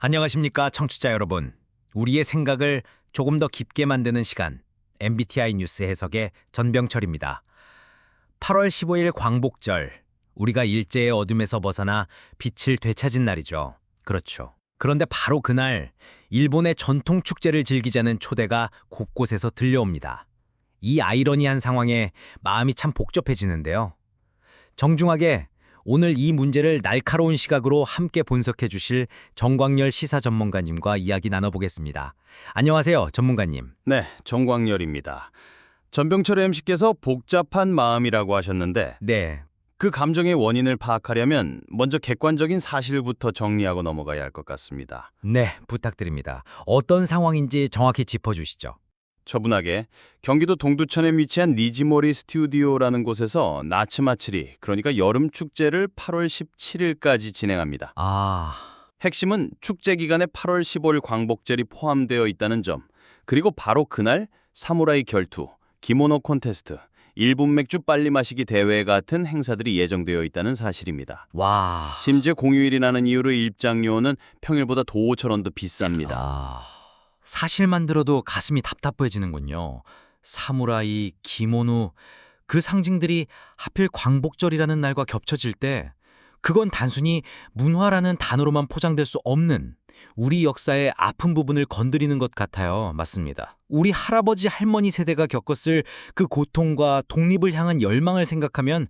안녕하십니까, 청취자 여러분. 우리의 생각을 조금 더 깊게 만드는 시간, MBTI 뉴스 해석의 전병철입니다. 8월 15일 광복절, 우리가 일제의 어둠에서 벗어나 빛을 되찾은 날이죠. 그렇죠. 그런데 바로 그날, 일본의 전통 축제를 즐기자는 초대가 곳곳에서 들려옵니다. 이 아이러니한 상황에 마음이 참 복잡해지는데요. 정중하게 오늘 이 문제를 날카로운 시각으로 함께 분석해 주실 정광열 시사 전문가님과 이야기 나눠보겠습니다. 안녕하세요, 전문가님. 네, 정광열입니다. 전병철 MC께서 복잡한 마음이라고 하셨는데 네, 그 감정의 원인을 파악하려면 먼저 객관적인 사실부터 정리하고 넘어가야 할 것 같습니다. 네, 부탁드립니다. 어떤 상황인지 정확히 짚어주시죠. 처분하게 경기도 동두천에 위치한 니지모리 스튜디오라는 곳에서 나츠마츠리, 그러니까 여름 축제를 8월 17일까지 진행합니다. 핵심은 축제 기간에 8월 15일 광복절이 포함되어 있다는 점, 그리고 바로 그날 사무라이 결투, 기모노 콘테스트, 1분 맥주 빨리 마시기 대회 같은 행사들이 예정되어 있다는 사실입니다. 와, 심지어 공휴일이라는 이유로 입장료는 평일보다 도처럼 더 비쌉니다. 사실만 들어도 가슴이 답답해지는군요. 사무라이, 기모노, 그 상징들이 하필 광복절이라는 날과 겹쳐질 때 그건 단순히 문화라는 단어로만 포장될 수 없는 우리 역사의 아픈 부분을 건드리는 것 같아요. 맞습니다. 우리 할아버지 할머니 세대가 겪었을 그 고통과 독립을 향한 열망을 생각하면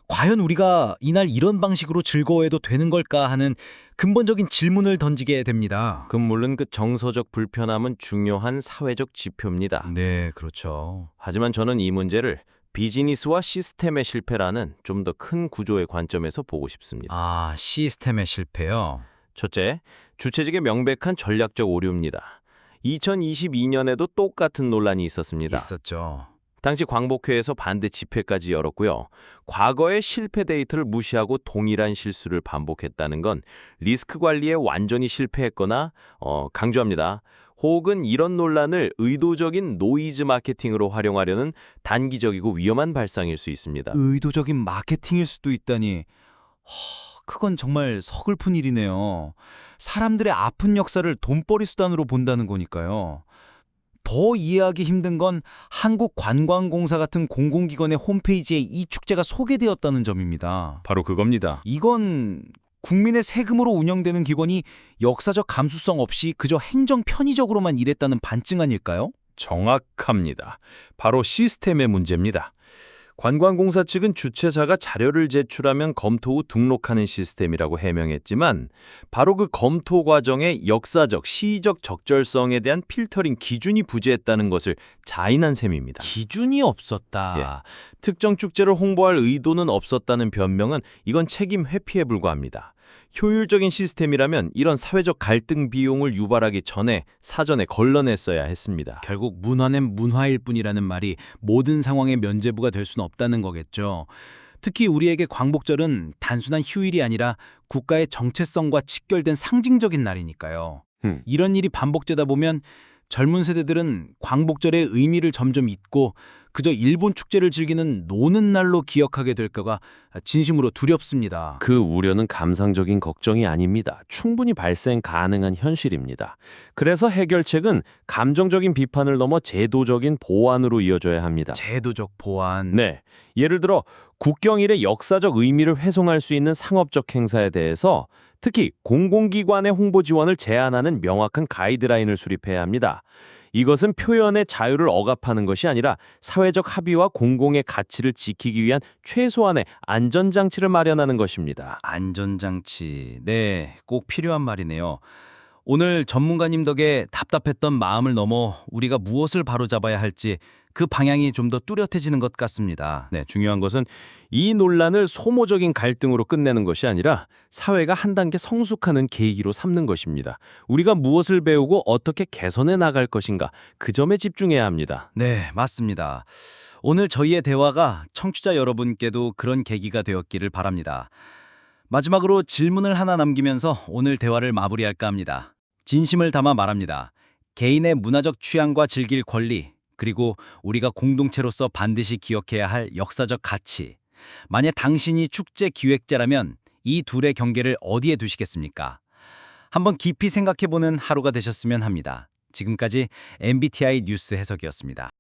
과연 우리가 이날 이런 방식으로 즐거워해도 되는 걸까 하는 근본적인 질문을 던지게 됩니다. 물론 그 정서적 불편함은 중요한 사회적 지표입니다. 네, 그렇죠. 하지만 저는 이 문제를 비즈니스와 시스템의 실패라는 좀 더 큰 구조의 관점에서 보고 싶습니다. 시스템의 실패요. 첫째, 주최직의 명백한 전략적 오류입니다. 2022년에도 똑같은 논란이 있었습니다. 있었죠. 당시 광복회에서 반대 집회까지 열었고요. 과거의 실패 데이터를 무시하고 동일한 실수를 반복했다는 건 리스크 관리에 완전히 실패했거나 강조합니다. 혹은 이런 논란을 의도적인 노이즈 마케팅으로 활용하려는 단기적이고 위험한 발상일 수 있습니다. 의도적인 마케팅일 수도 있다니. 그건 정말 서글픈 일이네요. 사람들의 아픈 역사를 돈벌이 수단으로 본다는 거니까요. 더 이해하기 힘든 건 한국관광공사 같은 공공기관의 홈페이지에 이 축제가 소개되었다는 점입니다. 바로 그겁니다. 이건 국민의 세금으로 운영되는 기관이 역사적 감수성 없이 그저 행정 편의적으로만 일했다는 반증 아닐까요? 정확합니다. 바로 시스템의 문제입니다. 관광공사 측은 주최자가 자료를 제출하면 검토 후 등록하는 시스템이라고 해명했지만 바로 그 검토 과정의 역사적, 시의적 적절성에 대한 필터링 기준이 부재했다는 것을 자인한 셈입니다. 기준이 없었다. 특정 축제를 홍보할 의도는 없었다는 변명은 이건 책임 회피에 불과합니다. 효율적인 시스템이라면 이런 사회적 갈등 비용을 유발하기 전에 사전에 걸러냈어야 했습니다. 결국 문화는 문화일 뿐이라는 말이 모든 상황의 면죄부가 될 수는 없다는 거겠죠. 특히 우리에게 광복절은 단순한 휴일이 아니라 국가의 정체성과 직결된 상징적인 날이니까요. 이런 일이 반복되다 보면 젊은 세대들은 광복절의 의미를 점점 잊고 그저 일본 축제를 즐기는 노는 날로 기억하게 될까가 진심으로 두렵습니다. 그 우려는 감상적인 걱정이 아닙니다. 충분히 발생 가능한 현실입니다. 그래서 해결책은 감정적인 비판을 넘어 제도적인 보완으로 이어져야 합니다. 제도적 보완. 네, 예를 들어 국경일의 역사적 의미를 훼손할 수 있는 상업적 행사에 대해서 특히 공공기관의 홍보 지원을 제한하는 명확한 가이드라인을 수립해야 합니다. 이것은 표현의 자유를 억압하는 것이 아니라 사회적 합의와 공공의 가치를 지키기 위한 최소한의 안전장치를 마련하는 것입니다. 안전장치. 네, 꼭 필요한 말이네요. 오늘 전문가님 덕에 답답했던 마음을 넘어 우리가 무엇을 바로잡아야 할지 그 방향이 좀 더 뚜렷해지는 것 같습니다. 네, 중요한 것은 이 논란을 소모적인 갈등으로 끝내는 것이 아니라 사회가 한 단계 성숙하는 계기로 삼는 것입니다. 우리가 무엇을 배우고 어떻게 개선해 나갈 것인가, 그 점에 집중해야 합니다. 네, 맞습니다. 오늘 저희의 대화가 청취자 여러분께도 그런 계기가 되었기를 바랍니다. 마지막으로 질문을 하나 남기면서 오늘 대화를 마무리할까 합니다. 진심을 담아 말합니다. 개인의 문화적 취향과 즐길 권리, 그리고 우리가 공동체로서 반드시 기억해야 할 역사적 가치. 만약 당신이 축제 기획자라면 이 둘의 경계를 어디에 두시겠습니까? 한번 깊이 생각해보는 하루가 되셨으면 합니다. 지금까지 MBTI 뉴스 해석이었습니다.